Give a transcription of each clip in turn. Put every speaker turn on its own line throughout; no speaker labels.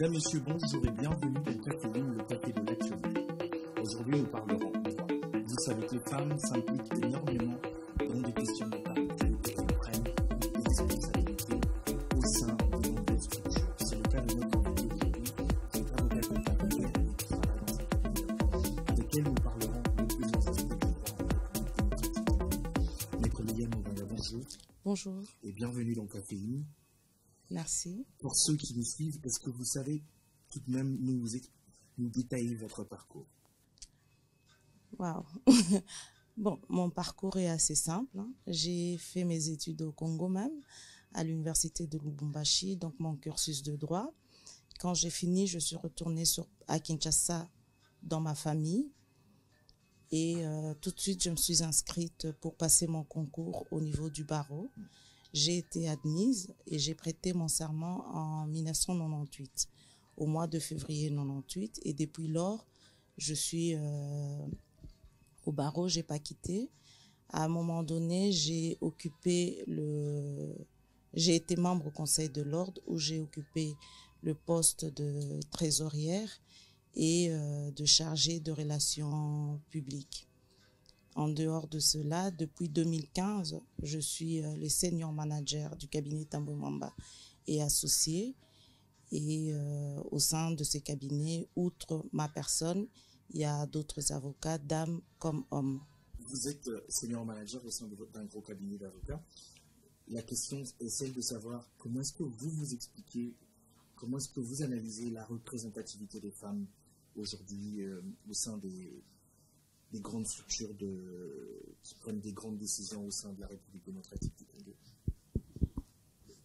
Mesdames, Messieurs, bonjour et bienvenue dans Caféine, le café de l'actualité. Aujourd'hui, nous parlerons droit. Vous savez que les femmes s'impliquent énormément dans des questions de parité et prennent des responsabilités au sein de nombreuses structures. C'est le cas de notre invité aujourd'hui, qui est avocat comptable et qui travaille dans un cabinet avec elle nous parlerons de plus en plus du droit en communauté. Maître Liliane Mouvanga, bonjour.
Bonjour.
Et bienvenue dans Caféine.
Merci.
Pour ceux qui nous suivent, est-ce que vous savez tout de même nous détailler votre parcours?
Waouh. Bon, mon parcours est assez simple, hein. J'ai fait mes études au Congo même, à l'université de Lubumbashi, donc mon cursus de droit. Quand j'ai fini, je suis retournée à Kinshasa dans ma famille. Et tout de suite, je me suis inscrite pour passer mon concours au niveau du barreau. J'ai été admise et j'ai prêté mon serment en 1998, au mois de février 1998. Et depuis lors, je suis au barreau, j'ai pas quitté. À un moment donné, j'ai été membre au Conseil de l'Ordre où j'ai occupé le poste de trésorière et de chargée de relations publiques. En dehors de cela, depuis 2015, je suis le senior manager du cabinet Tambwe Mwamba et associé. Et au sein de ces cabinets, outre ma personne, il y a d'autres avocats, dames comme hommes.
Vous êtes senior manager au sein d'un gros cabinet d'avocats. La question est celle de savoir comment est-ce que vous vous expliquez, comment est-ce que vous analysez la représentativité des femmes aujourd'hui au sein des grandes structures qui prennent des grandes décisions au sein de la République démocratique du Congo.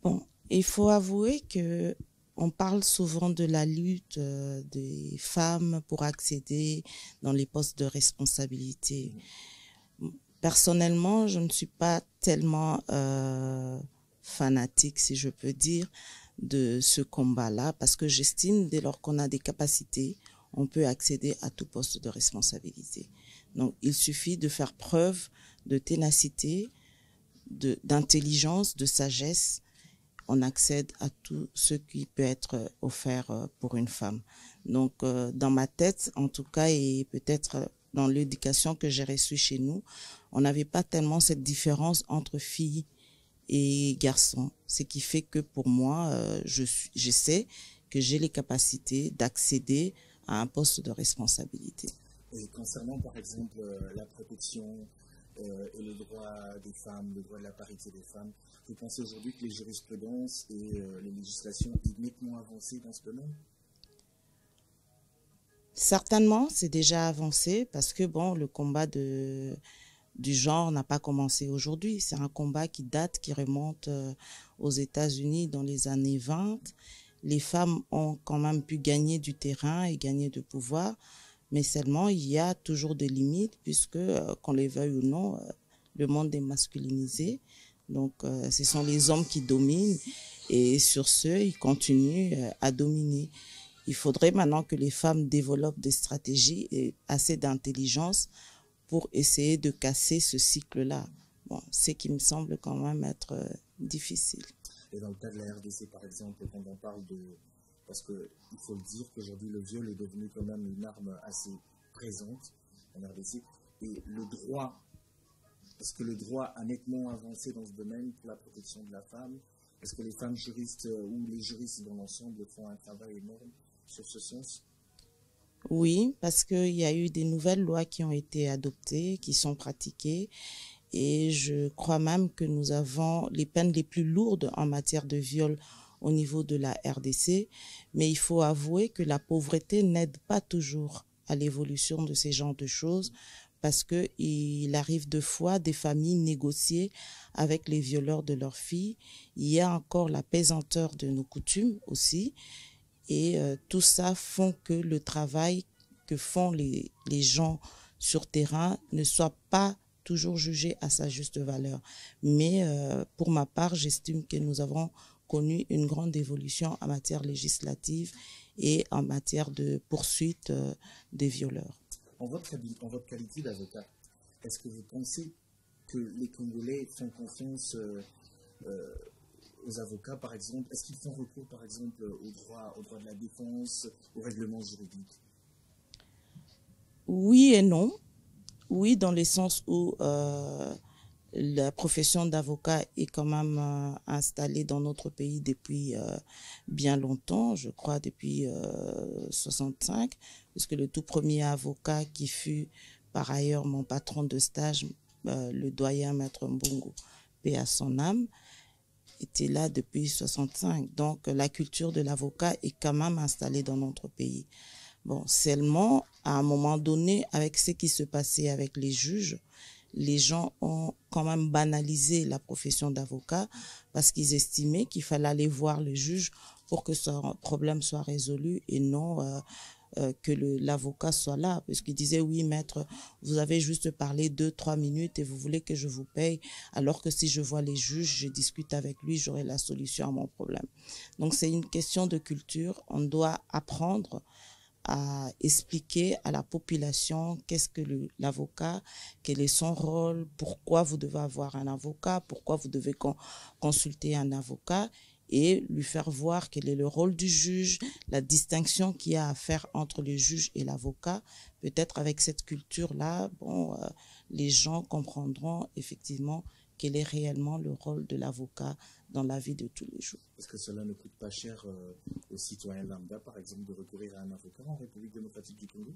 Bon, il faut avouer que on parle souvent de la lutte des femmes pour accéder dans les postes de responsabilité. Personnellement, je ne suis pas tellement fanatique, si je peux dire, de ce combat-là, parce que j'estime dès lors qu'on a des capacités, on peut accéder à tout poste de responsabilité. Donc, il suffit de faire preuve de ténacité, d'intelligence, de sagesse. On accède à tout ce qui peut être offert pour une femme. Donc, dans ma tête, en tout cas, et peut-être dans l'éducation que j'ai reçue chez nous, on n'avait pas tellement cette différence entre filles et garçons. Ce qui fait que pour moi, je sais que j'ai les capacités d'accéder à un poste de responsabilité.
Et concernant par exemple la protection et le droit des femmes, le droit de la parité des femmes, vous pensez aujourd'hui que les jurisprudences et les législations sont nettement avancées dans ce domaine?
Certainement, c'est déjà avancé parce que bon, le combat du genre n'a pas commencé aujourd'hui. C'est un combat qui date, qui remonte aux États-Unis dans les années 20. Les femmes ont quand même pu gagner du terrain et gagner de pouvoir, mais seulement il y a toujours des limites puisque, qu'on les veuille ou non, le monde est masculinisé. Donc, ce sont les hommes qui dominent et sur ce, ils continuent à dominer. Il faudrait maintenant que les femmes développent des stratégies et assez d'intelligence pour essayer de casser ce cycle-là. Bon, ce qui me semble quand même être difficile.
Et dans le cas de la RDC, par exemple, quand on parle de... Parce qu'il faut le dire qu'aujourd'hui, le viol est devenu quand même une arme assez présente en RDC. Et le droit, est-ce que le droit a nettement avancé dans ce domaine pour la protection de la femme? Est-ce que les femmes juristes ou les juristes dans l'ensemble font un travail énorme sur ce sens?
Oui, parce qu'il y a eu des nouvelles lois qui ont été adoptées, qui sont pratiquées. Et je crois même que nous avons les peines les plus lourdes en matière de viol au niveau de la RDC. Mais il faut avouer que la pauvreté n'aide pas toujours à l'évolution de ces genres de choses parce que il arrive de fois des familles négocier avec les violeurs de leurs filles. Il y a encore la pesanteur de nos coutumes aussi. Et tout ça font que le travail que font les gens sur terrain ne soit pas toujours jugé à sa juste valeur. Mais pour ma part, j'estime que nous avons connu une grande évolution en matière législative et en matière de poursuite des violeurs.
En votre qualité d'avocat, est-ce que vous pensez que les Congolais font confiance aux avocats, par exemple? Est-ce qu'ils font recours, par exemple, au droit de la défense, au règlement juridique?
Oui et non. Oui, dans le sens où la profession d'avocat est quand même installée dans notre pays depuis bien longtemps, je crois depuis 65, puisque le tout premier avocat qui fut par ailleurs mon patron de stage, le doyen Maître Mbungu, paix à son âme, était là depuis 65. Donc la culture de l'avocat est quand même installée dans notre pays. Bon, seulement, à un moment donné, avec ce qui se passait avec les juges, les gens ont quand même banalisé la profession d'avocat parce qu'ils estimaient qu'il fallait aller voir le juge pour que son problème soit résolu et non que l'avocat soit là. Parce qu'ils disaient, oui, maître, vous avez juste parlé 2-3 minutes et vous voulez que je vous paye, alors que si je vois les juges, je discute avec lui, j'aurai la solution à mon problème. Donc, c'est une question de culture. On doit apprendre à expliquer à la population qu'est-ce que l'avocat, quel est son rôle, pourquoi vous devez avoir un avocat, pourquoi vous devez consulter un avocat et lui faire voir quel est le rôle du juge, la distinction qu'il y a à faire entre le juge et l'avocat. Peut-être avec cette culture-là, bon, les gens comprendront effectivement quel est réellement le rôle de l'avocat dans la vie de tous les jours.
Est-ce que cela ne coûte pas cher aux citoyens lambda, par exemple, de recourir à un avocat en République démocratique du Congo?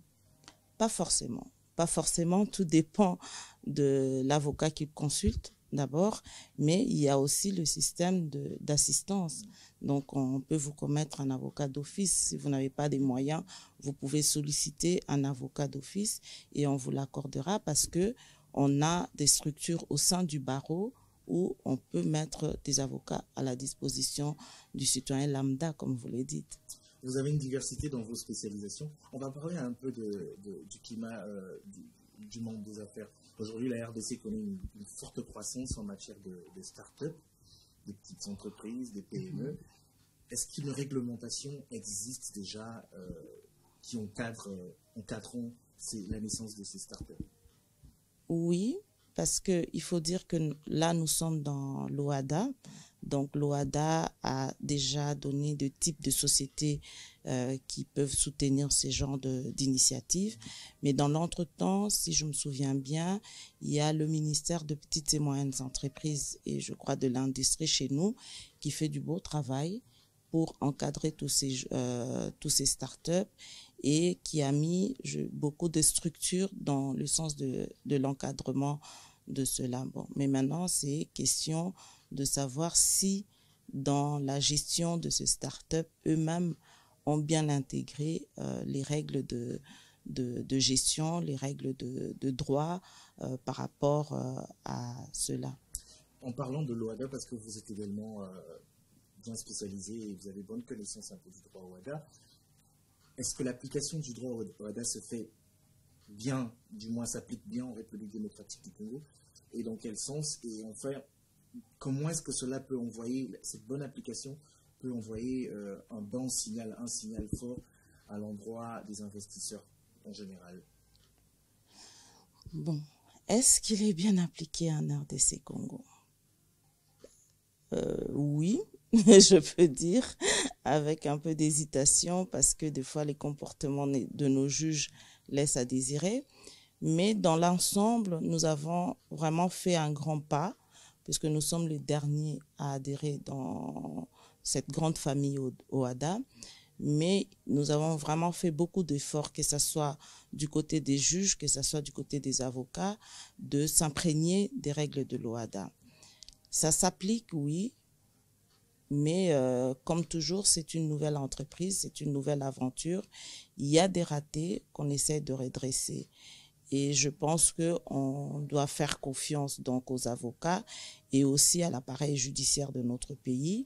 Pas forcément. Pas forcément. Tout dépend de l'avocat qu'il consulte d'abord, mais il y a aussi le système d'assistance. Donc, on peut vous commettre un avocat d'office. Si vous n'avez pas des moyens, vous pouvez solliciter un avocat d'office et on vous l'accordera parce que on a des structures au sein du barreau où on peut mettre des avocats à la disposition du citoyen lambda, comme vous le dites.
Vous avez une diversité dans vos spécialisations. On va parler un peu du climat du monde des affaires. Aujourd'hui, la RDC connaît une forte croissance en matière de start-up, des petites entreprises, des PME. Est-ce qu'une réglementation existe déjà qui encadront la naissance de ces start-up?
Oui, parce qu'il faut dire que là, nous sommes dans l'OHADA. Donc, l'OHADA a déjà donné de types de sociétés qui peuvent soutenir ces genres d'initiatives. Mais dans l'entretemps, si je me souviens bien, il y a le ministère de petites et moyennes entreprises et je crois de l'industrie chez nous qui fait du beau travail pour encadrer tous ces startups et qui a mis beaucoup de structures dans le sens de l'encadrement de cela. Bon, mais maintenant, c'est question de savoir si dans la gestion de ces startups, eux-mêmes ont bien intégré les règles de gestion, les règles de droit par rapport à cela.
En parlant de l'OHADA, parce que vous êtes également bien spécialisé et vous avez bonne connaissance un peu du droit OHADA, est-ce que l'application du droit OHADA se fait bien, du moins s'applique bien en République démocratique du Congo? Et dans quel sens? Et enfin, comment est-ce que cela peut envoyer, cette bonne application peut envoyer un bon signal, un signal fort à l'endroit des investisseurs en général?
Bon, est-ce qu'il est bien appliqué en RDC Congo? Oui, je peux dire, avec un peu d'hésitation, parce que des fois les comportements de nos juges laissent à désirer. Mais dans l'ensemble, nous avons vraiment fait un grand pas, puisque nous sommes les derniers à adhérer dans cette grande famille OHADA. Mais nous avons vraiment fait beaucoup d'efforts, que ce soit du côté des juges, que ce soit du côté des avocats, de s'imprégner des règles de l'OHADA. Ça s'applique, oui, mais comme toujours, c'est une nouvelle entreprise, c'est une nouvelle aventure. Il y a des ratés qu'on essaie de redresser. Et je pense qu'on doit faire confiance donc aux avocats et aussi à l'appareil judiciaire de notre pays.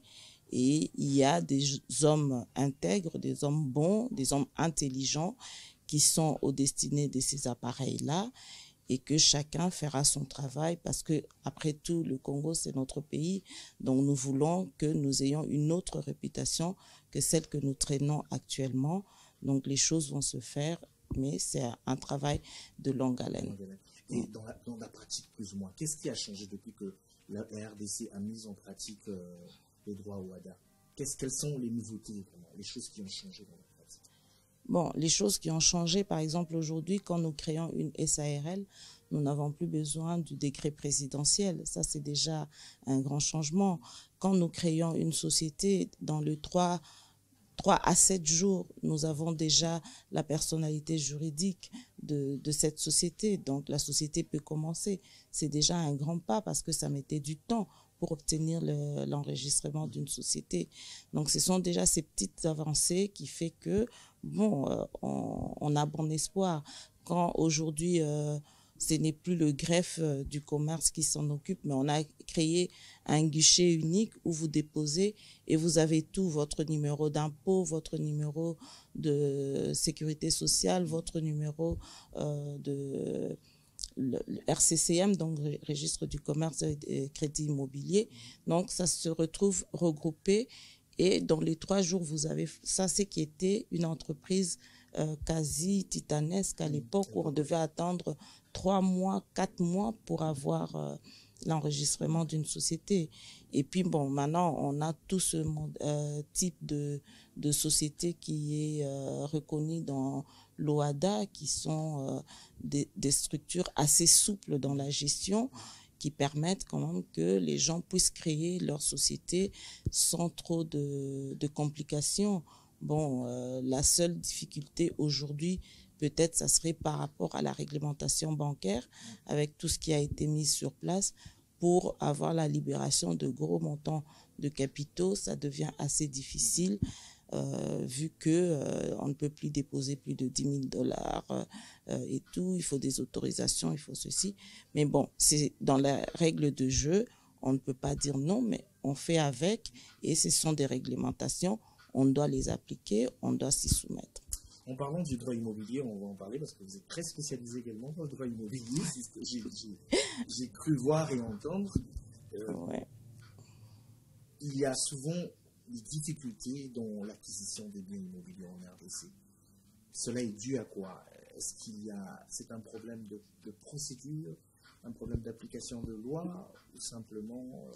Et il y a des hommes intègres, des hommes bons, des hommes intelligents qui sont aux destinées de ces appareils-là et que chacun fera son travail parce que, après tout, le Congo, c'est notre pays. Donc, nous voulons que nous ayons une autre réputation que celle que nous traînons actuellement. Donc, les choses vont se faire, mais c'est un travail de longue haleine.
Et dans la pratique, plus ou moins, qu'est-ce qui a changé depuis que la RDC a mis en pratique les droits OHADA? Quelles sont les nouveautés, les choses qui ont changé dans la pratique?
Bon, les choses qui ont changé, par exemple, aujourd'hui, quand nous créons une SARL, nous n'avons plus besoin du décret présidentiel. Ça, c'est déjà un grand changement. Quand nous créons une société, dans le 3 à 7 jours, nous avons déjà la personnalité juridique de cette société. Donc, la société peut commencer. C'est déjà un grand pas parce que ça mettait du temps pour obtenir l'enregistrement d'une société. Donc, ce sont déjà ces petites avancées qui fait que, bon, on a bon espoir. Quand aujourd'hui, ce n'est plus le greffe du commerce qui s'en occupe, mais on a créé un guichet unique où vous déposez et vous avez tout, votre numéro d'impôt, votre numéro de sécurité sociale, votre numéro de le RCCM, donc Registre du commerce et crédit immobilier. Donc, ça se retrouve regroupé et dans les 3 jours, vous avez ça, c'est qui était une entreprise quasi titanesque à l'époque où on devait attendre 3 mois, 4 mois pour avoir l'enregistrement d'une société. Et puis, bon, maintenant, on a tout ce type de société qui est reconnu dans l'OHADA, qui sont des structures assez souples dans la gestion, qui permettent quand même que les gens puissent créer leur société sans trop de complications. Bon, la seule difficulté aujourd'hui, peut-être, ça serait par rapport à la réglementation bancaire, avec tout ce qui a été mis sur place pour avoir la libération de gros montants de capitaux. Ça devient assez difficile vu que on ne peut plus déposer plus de 10 000 $ et tout. Il faut des autorisations, il faut ceci. Mais bon, c'est dans la règle de jeu. On ne peut pas dire non, mais on fait avec. Et ce sont des réglementations. On doit les appliquer, on doit s'y soumettre.
En parlant du droit immobilier, on va en parler parce que vous êtes très spécialisé également dans le droit immobilier. J'ai cru voir et entendre.
Ouais.
Il y a souvent des difficultés dans l'acquisition des biens immobiliers en RDC. Cela est dû à quoi? Est-ce c'est un problème de procédure, un problème d'application de loi, ou simplement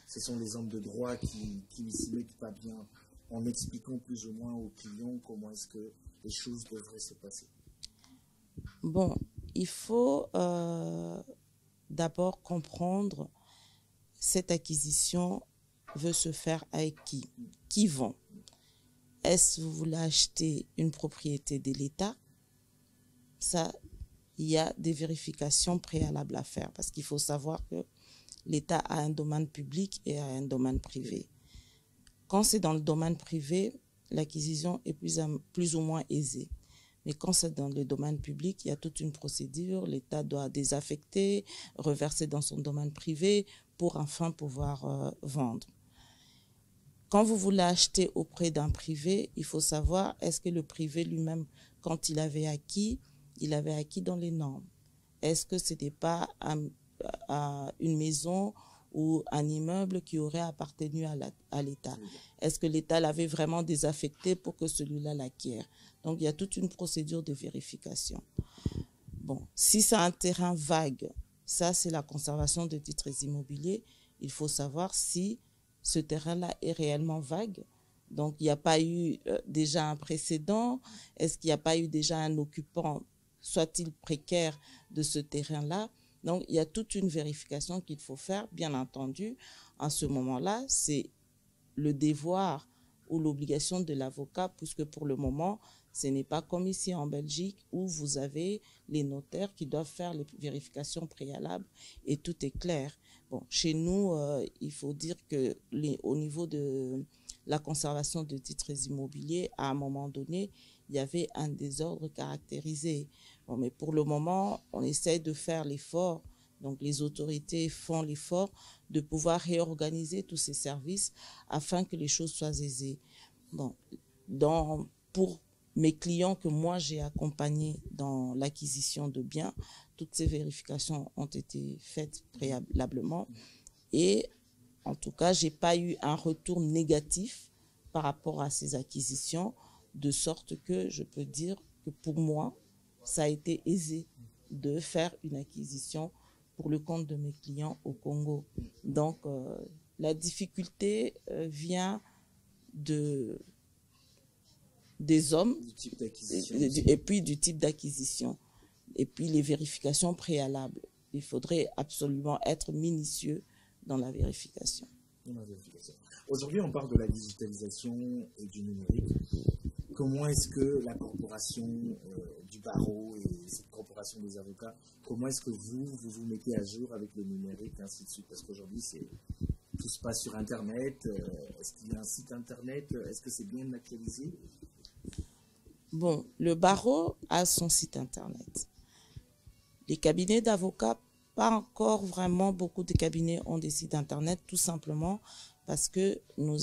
ce sont les hommes de droit qui ne s'y mettent pas bien en expliquant plus ou moins aux clients comment est-ce que les choses devraient se passer?
Bon, il faut d'abord comprendre cette acquisition veut se faire avec qui? Qui vend? Est-ce que vous voulez acheter une propriété de l'État? Ça, il y a des vérifications préalables à faire parce qu'il faut savoir que l'État a un domaine public et a un domaine privé. Quand c'est dans le domaine privé, l'acquisition est plus ou moins aisée. Mais quand c'est dans le domaine public, il y a toute une procédure. L'État doit désaffecter, reverser dans son domaine privé pour enfin pouvoir vendre. Quand vous voulez acheter auprès d'un privé, il faut savoir, est-ce que le privé lui-même, quand il avait acquis dans les normes? Est-ce que ce n'était pas une maison ou un immeuble qui aurait appartenu à l'État? Est-ce que l'État l'avait vraiment désaffecté pour que celui-là l'acquiert? Donc, il y a toute une procédure de vérification. Bon, si c'est un terrain vague, ça, c'est la conservation de titres immobiliers. Il faut savoir si ce terrain-là est réellement vague. Donc, il n'y a pas eu déjà un précédent. Est-ce qu'il n'y a pas eu déjà un occupant, soit-il précaire, de ce terrain-là? Donc, il y a toute une vérification qu'il faut faire. Bien entendu, en ce moment-là, c'est le devoir ou l'obligation de l'avocat, puisque pour le moment, ce n'est pas comme ici en Belgique où vous avez les notaires qui doivent faire les vérifications préalables et tout est clair. Bon, chez nous, il faut dire que au niveau de la conservation de titres immobiliers, à un moment donné, il y avait un désordre caractérisé. Bon, mais pour le moment, on essaie de faire l'effort. Donc, les autorités font l'effort de pouvoir réorganiser tous ces services afin que les choses soient aisées. Bon, pour mes clients que moi j'ai accompagnés dans l'acquisition de biens, toutes ces vérifications ont été faites préalablement et en tout cas, j'ai pas eu un retour négatif par rapport à ces acquisitions, de sorte que je peux dire que pour moi, ça a été aisé de faire une acquisition pour le compte de mes clients au Congo. Donc, la difficulté vient des hommes et puis du type d'acquisition et puis les vérifications préalables. Il faudrait absolument être minutieux dans la vérification.
Aujourd'hui, on parle de la digitalisation et du numérique. Comment est-ce que la corporation du barreau et cette corporation des avocats, comment est-ce que vous mettez à jour avec le numérique, ainsi de suite? Parce qu'aujourd'hui, tout se passe sur Internet. Est-ce qu'il y a un site Internet? Est-ce que c'est bien actualisé?
Bon, le barreau a son site Internet. Les cabinets d'avocats, pas encore vraiment beaucoup de cabinets ont des sites Internet, tout simplement parce que nous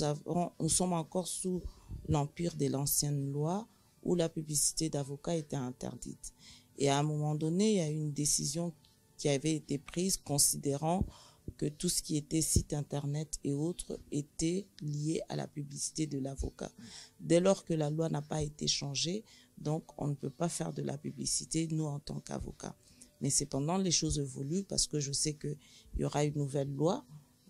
sommes encore sous l'empire de l'ancienne loi où la publicité d'avocats était interdite. Et à un moment donné, il y a eu une décision qui avait été prise considérant que tout ce qui était site Internet et autres était lié à la publicité de l'avocat. Dès lors que la loi n'a pas été changée, donc on ne peut pas faire de la publicité, nous, en tant qu'avocats. Mais cependant, les choses évoluent parce que je sais qu'il y aura une nouvelle loi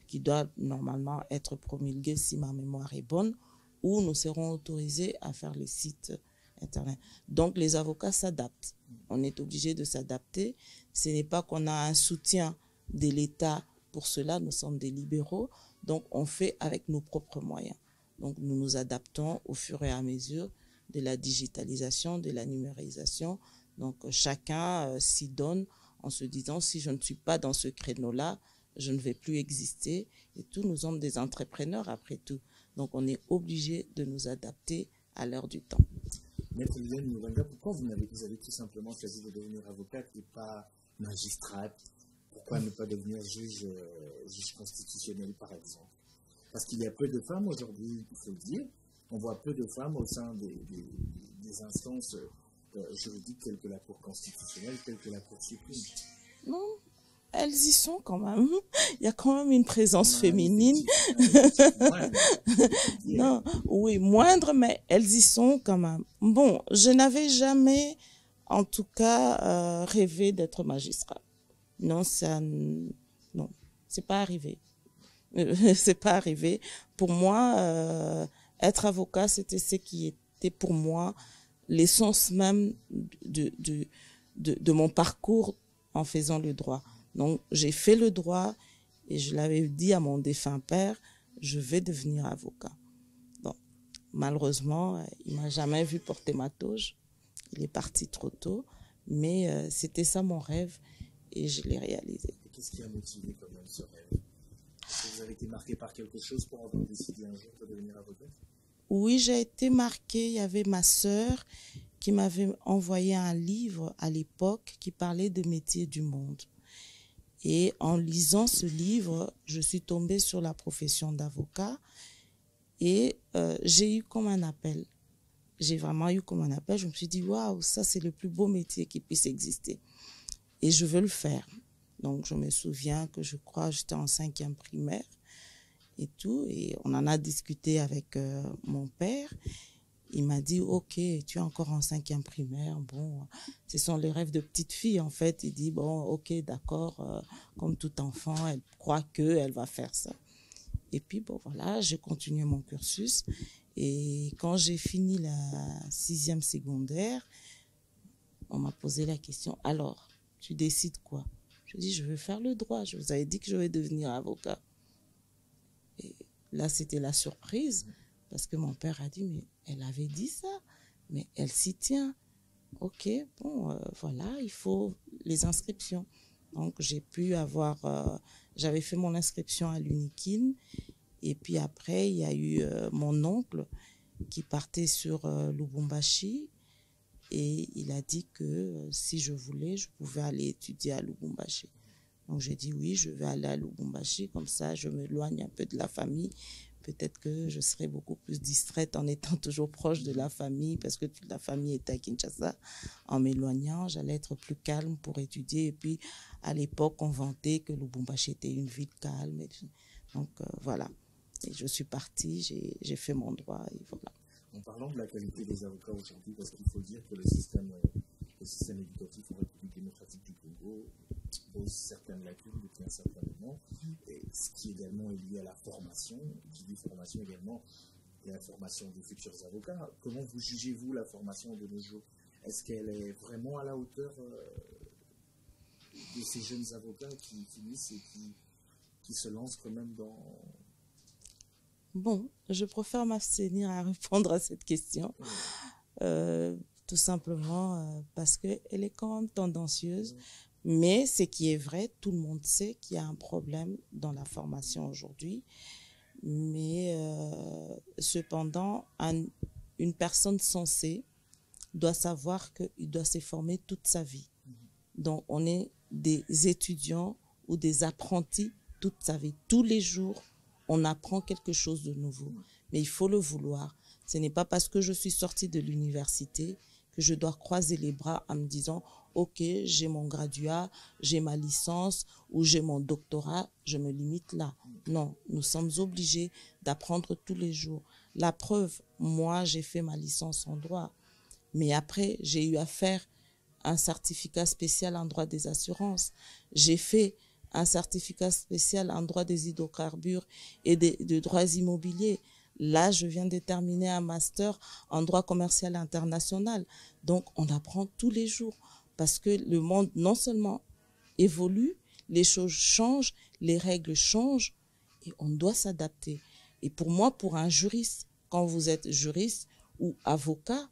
qui doit normalement être promulguée, si ma mémoire est bonne, où nous serons autorisés à faire les sites Internet. Donc, les avocats s'adaptent. On est obligé de s'adapter. Ce n'est pas qu'on a un soutien de l'État pour cela. Nous sommes des libéraux. Donc, on fait avec nos propres moyens. Donc, nous nous adaptons au fur et à mesure de la digitalisation, de la numérisation. Donc, chacun s'y donne en se disant, si je ne suis pas dans ce créneau-là, je ne vais plus exister. Et tous nous sommes des entrepreneurs après tout. Donc, on est obligé de nous adapter à l'heure du temps.
Maître Liliane Mouvenga, pourquoi vous avez tout simplement choisi de devenir avocate et pas magistrate? Pourquoi ne pas devenir juge constitutionnel, par exemple? Parce qu'il y a peu de femmes aujourd'hui, il faut le dire. On voit peu de femmes au sein des instances juridiques telles que la Cour constitutionnelle, telles que la Cour suprême.
Non, elles y sont quand même. Il y a quand même une présence féminine. Non, oui, moindre, mais elles y sont quand même. Bon, je n'avais jamais, en tout cas, rêvé d'être magistrat. Non, non, c'est pas arrivé. C'est pas arrivé. Pour moi, être avocat, c'était ce qui était pour moi l'essence même de mon parcours en faisant le droit. Donc, j'ai fait le droit et je l'avais dit à mon défunt père, je vais devenir avocat. Bon, malheureusement, il m'a jamais vu porter ma toge. Il est parti trop tôt, mais c'était ça mon rêve et je l'ai réalisé.
Et qu'est-ce qui a motivé quand même ce rêve? Est-ce que vous avez été marqué par quelque chose pour avoir décidé un jour de devenir avocate?
Oui, j'ai été marquée. Il y avait ma sœur qui m'avait envoyé un livre à l'époque qui parlait de métiers du monde. Et en lisant ce livre, je suis tombée sur la profession d'avocat et j'ai eu comme un appel. J'ai vraiment eu comme un appel. Je me suis dit, waouh, ça c'est le plus beau métier qui puisse exister. Et je veux le faire. Donc je me souviens que je crois j'étais en 5e primaire et tout. Et on en a discuté avec mon père. Il m'a dit, ok, tu es encore en 5e primaire. Bon, ce sont les rêves de petite fille, en fait. Il dit, bon, ok, d'accord, comme tout enfant, elle croit qu'elle va faire ça. Et puis, bon, voilà, j'ai continué mon cursus. Et quand j'ai fini la 6e secondaire, on m'a posé la question, alors, tu décides quoi? Je dis, je veux faire le droit. Je vous avais dit que je vais devenir avocat. Et là, c'était la surprise. Parce que mon père a dit, mais elle avait dit ça, mais elle s'y tient. Ok, bon, voilà, il faut les inscriptions. Donc, j'ai pu avoir, j'avais fait mon inscription à l'UNIKIN, et puis après, il y a eu mon oncle qui partait sur Lubumbashi, et il a dit que si je voulais, je pouvais aller étudier à Lubumbashi. Donc, j'ai dit oui, je vais aller à Lubumbashi, comme ça, je m'éloigne un peu de la famille. Peut-être que je serais beaucoup plus distraite en étant toujours proche de la famille parce que toute la famille était à Kinshasa. En m'éloignant, j'allais être plus calme pour étudier. Et puis, à l'époque, on vantait que Lubumbashi était une ville calme. Donc, voilà. Et je suis partie, j'ai fait mon droit et voilà.
En parlant de la qualité des avocats aujourd'hui, parce qu'il faut dire que le système éducatif en République démocratique du Congo pose certaines lacunes depuis un certain moment, et ce qui également est lié à la formation, qui dit formation également, et la formation des futurs avocats. Comment vous jugez-vous la formation de nos jours? Est-ce qu'elle est vraiment à la hauteur de ces jeunes avocats qui finissent et qui se lancent quand même dans...
Bon, je préfère m'abstenir à répondre à cette question. Tout simplement parce qu'elle est quand même tendancieuse. Mais ce qui est vrai, tout le monde sait qu'il y a un problème dans la formation aujourd'hui. Mais cependant, une personne sensée doit savoir qu'il doit se former toute sa vie. Donc, on est des étudiants ou des apprentis toute sa vie. Tous les jours, on apprend quelque chose de nouveau. Mais il faut le vouloir. Ce n'est pas parce que je suis sortie de l'université que je dois croiser les bras en me disant « Ok, j'ai mon graduat, j'ai ma licence ou j'ai mon doctorat, je me limite là. » Non, nous sommes obligés d'apprendre tous les jours. La preuve, moi, j'ai fait ma licence en droit. Mais après, j'ai eu à faire un certificat spécial en droit des assurances. J'ai fait un certificat spécial en droit des hydrocarbures et de droits immobiliers. Là, je viens de terminer un master en droit commercial international. Donc, on apprend tous les jours parce que le monde non seulement évolue, les choses changent, les règles changent et on doit s'adapter. Et pour moi, pour un juriste, quand vous êtes juriste ou avocat,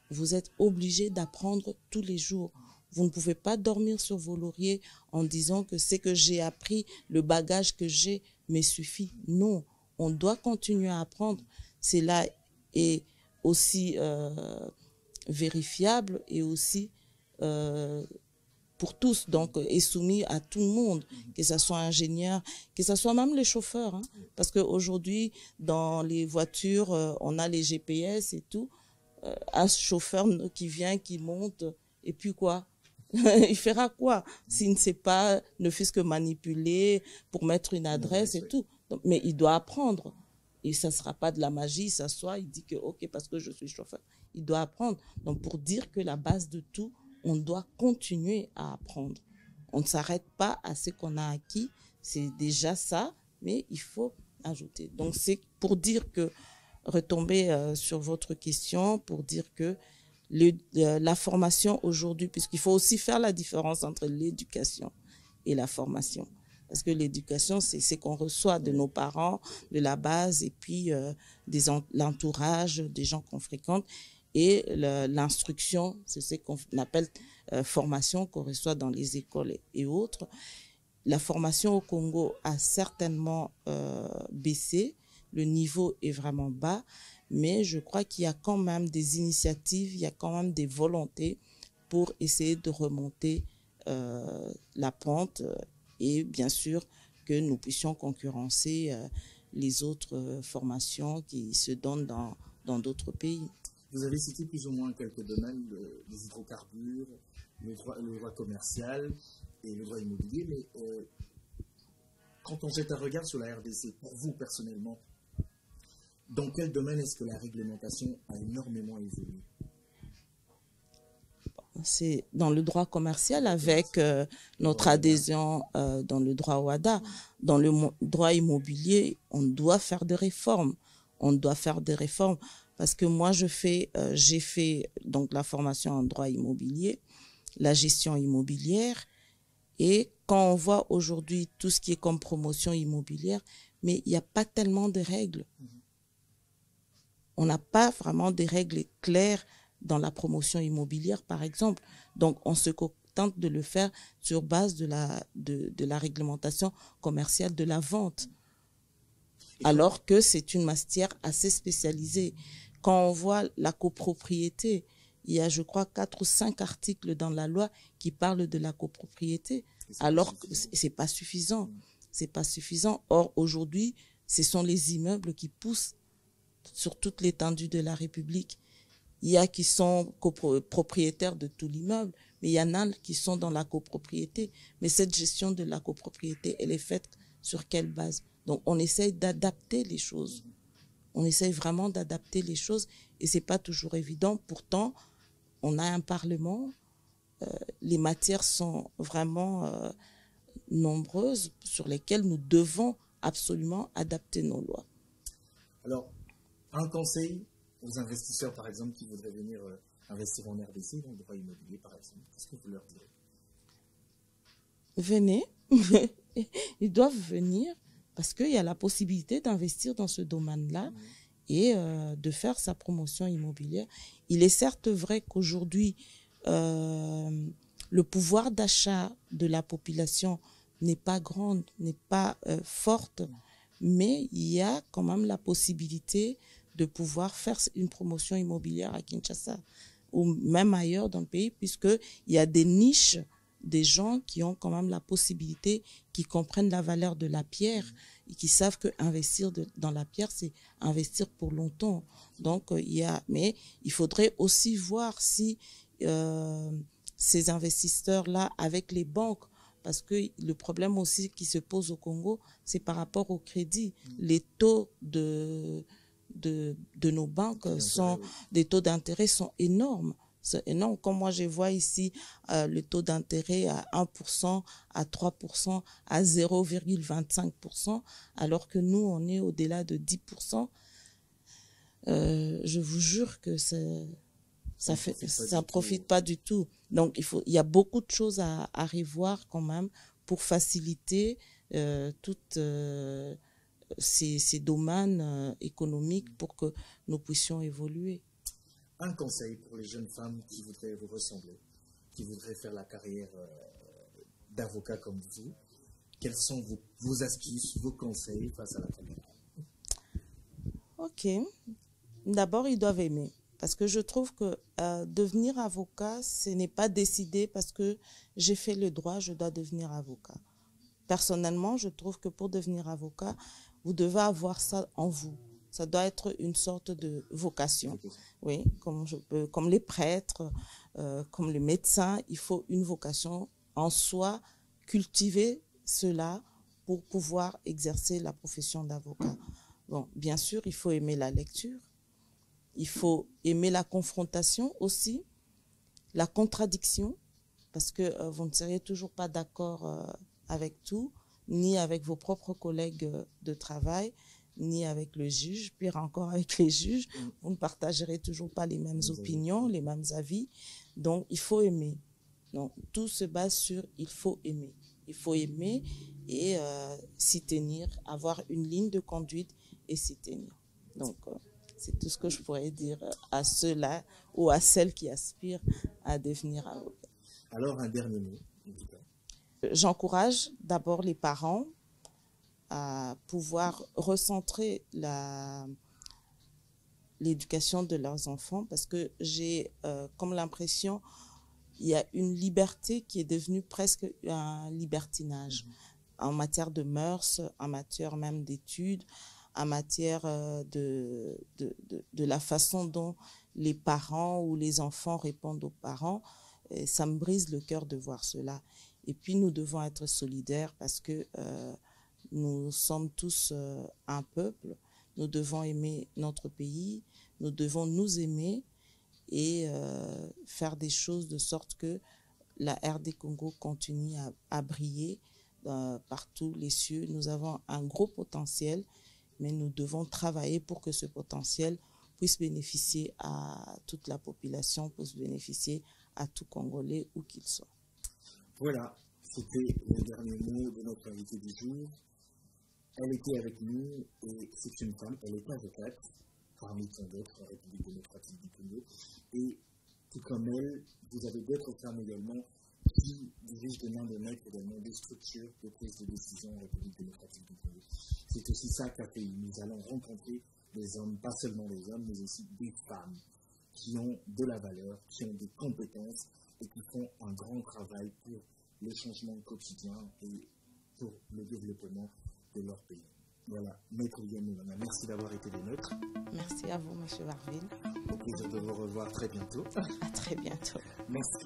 vous êtes obligé d'apprendre tous les jours. Vous ne pouvez pas dormir sur vos lauriers en disant que ce que j'ai appris, le bagage que j'ai me suffit. Non. On doit continuer à apprendre. Cela est aussi vérifiable et aussi pour tous, donc est soumis à tout le monde, que ce soit ingénieur, que ce soit même les chauffeurs. Hein, parce qu'aujourd'hui, dans les voitures, on a les GPS et tout. Un chauffeur qui vient, qui monte, et puis quoi? Il fera quoi s'il ne sait pas, ne fût-ce que manipuler pour mettre une adresse et tout. Donc, mais il doit apprendre. Et ça ne sera pas de la magie, il s'assoit, il dit que ok, parce que je suis chauffeur. Il doit apprendre. Donc pour dire que la base de tout, on doit continuer à apprendre. On ne s'arrête pas à ce qu'on a acquis. C'est déjà ça, mais il faut ajouter. Donc c'est pour dire que, retomber sur votre question, pour dire que la formation aujourd'hui, puisqu'il faut aussi faire la différence entre l'éducation et la formation. Parce que l'éducation, c'est ce qu'on reçoit de nos parents, de la base, et puis l'entourage, des gens qu'on fréquente. Et l'instruction, c'est ce qu'on appelle formation, qu'on reçoit dans les écoles et autres. La formation au Congo a certainement baissé. Le niveau est vraiment bas. Mais je crois qu'il y a quand même des initiatives, il y a quand même des volontés pour essayer de remonter la pente et bien sûr que nous puissions concurrencer les autres formations qui se donnent dans d'autres pays.
Vous avez cité plus ou moins quelques domaines, les hydrocarbures, le droit commercial et le droit immobilier, mais quand on jette un regard sur la RDC, pour vous personnellement, dans quel domaine est-ce que la réglementation a énormément évolué?
C'est dans le droit commercial avec notre adhésion dans le droit OHADA. Dans le droit immobilier, on doit faire des réformes. On doit faire des réformes parce que moi, j'ai fait donc la formation en droit immobilier, la gestion immobilière. Et quand on voit aujourd'hui tout ce qui est comme promotion immobilière, mais il n'y a pas tellement de règles. On n'a pas vraiment des règles claires dans la promotion immobilière, par exemple. Donc, on se contente de le faire sur base de la réglementation commerciale de la vente. Alors que c'est une matière assez spécialisée. Quand on voit la copropriété, il y a, je crois, 4 ou 5 articles dans la loi qui parlent de la copropriété, alors que c'est pas suffisant. C'est pas suffisant. Or, aujourd'hui, ce sont les immeubles qui poussent sur toute l'étendue de la République. Il y a qui sont propriétaires de tout l'immeuble, mais il y en a qui sont dans la copropriété. Mais cette gestion de la copropriété, elle est faite sur quelle base? Donc, on essaye d'adapter les choses. On essaye vraiment d'adapter les choses et c'est pas toujours évident. Pourtant, on a un Parlement les matières sont vraiment nombreuses sur lesquelles nous devons absolument adapter nos lois.
Alors, un conseil aux investisseurs, par exemple, qui voudraient venir investir en RDC, dans le droit immobilier, par exemple, qu'est-ce que vous leur direz?
Venez, ils doivent venir parce qu'il y a la possibilité d'investir dans ce domaine-là et de faire sa promotion immobilière. Il est certes vrai qu'aujourd'hui, le pouvoir d'achat de la population n'est pas grande, n'est pas forte, mais il y a quand même la possibilité de pouvoir faire une promotion immobilière à Kinshasa ou même ailleurs dans le pays, puisqu'il y a des niches, des gens qui ont quand même la possibilité, qui comprennent la valeur de la pierre et qui savent que investir dans la pierre, c'est investir pour longtemps. Donc, mais il faudrait aussi voir si ces investisseurs-là, avec les banques, parce que le problème aussi qui se pose au Congo, c'est par rapport au crédit. Les taux de nos banques des taux d'intérêt sont énormes. C'est énorme. Comme moi, je vois ici le taux d'intérêt à 1%, à 3%, à 0,25%, alors que nous, on est au-delà de 10%. Je vous jure que ça profite pas du tout. Donc, il y a beaucoup de choses à revoir quand même pour faciliter toutes ces domaines économiques pour que nous puissions évoluer.
Un conseil pour les jeunes femmes qui voudraient vous ressembler, qui voudraient faire la carrière d'avocat comme vous, quelles sont vos astuces, vos conseils face à la caméra?
Ok. D'abord, ils doivent aimer. Parce que je trouve que devenir avocat, ce n'est pas décidé parce que j'ai fait le droit, je dois devenir avocat. Personnellement, je trouve que pour devenir avocat, vous devez avoir ça en vous. Ça doit être une sorte de vocation. Oui, comme les prêtres, comme les médecins, il faut une vocation en soi, cultiver cela pour pouvoir exercer la profession d'avocat. Bon, bien sûr, il faut aimer la lecture, il faut aimer la confrontation aussi, la contradiction, parce que vous ne seriez toujours pas d'accord avec tout, ni avec vos propres collègues de travail, ni avec le juge, pire encore avec les juges. Vous ne partagerez toujours pas les mêmes opinions, les mêmes avis. Donc, il faut aimer. Donc, tout se base sur il faut aimer. Il faut aimer et s'y tenir, avoir une ligne de conduite et s'y tenir. Donc, c'est tout ce que je pourrais dire à ceux-là ou à celles qui aspirent à devenir avocat.
Alors, un dernier mot.
J'encourage d'abord les parents à pouvoir recentrer l'éducation de leurs enfants parce que j'ai comme l'impression il y a une liberté qui est devenue presque un libertinage en matière de mœurs, en matière même d'études, en matière de la façon dont les parents ou les enfants répondent aux parents. Et ça me brise le cœur de voir cela. Et puis nous devons être solidaires parce que nous sommes tous un peuple, nous devons aimer notre pays, nous devons nous aimer et faire des choses de sorte que la RD Congo continue à briller par tous les cieux. Nous avons un gros potentiel, mais nous devons travailler pour que ce potentiel puisse bénéficier à toute la population, puisse bénéficier à tout Congolais où qu'il soit.
Voilà, c'était le dernier mot de notre invitée du jour. Elle était avec nous et c'est une femme, elle est avocate, parmi tant d'autres en République démocratique du Congo. Et tout comme elle, vous avez d'autres femmes également qui dirigent de main de maître également des structures de prise de décision en République démocratique du Congo. C'est aussi ça qu'a fait. Nous allons rencontrer des hommes, pas seulement des hommes, mais aussi des femmes qui ont de la valeur, qui ont des compétences et qui font un grand travail pour le changement quotidien et pour le développement de leur pays. Voilà, Maître Liliane Moulana, merci d'avoir été des nôtres.
Merci à vous, M. Warville.
Au plaisir de vous revoir très bientôt.
À très bientôt.
Merci.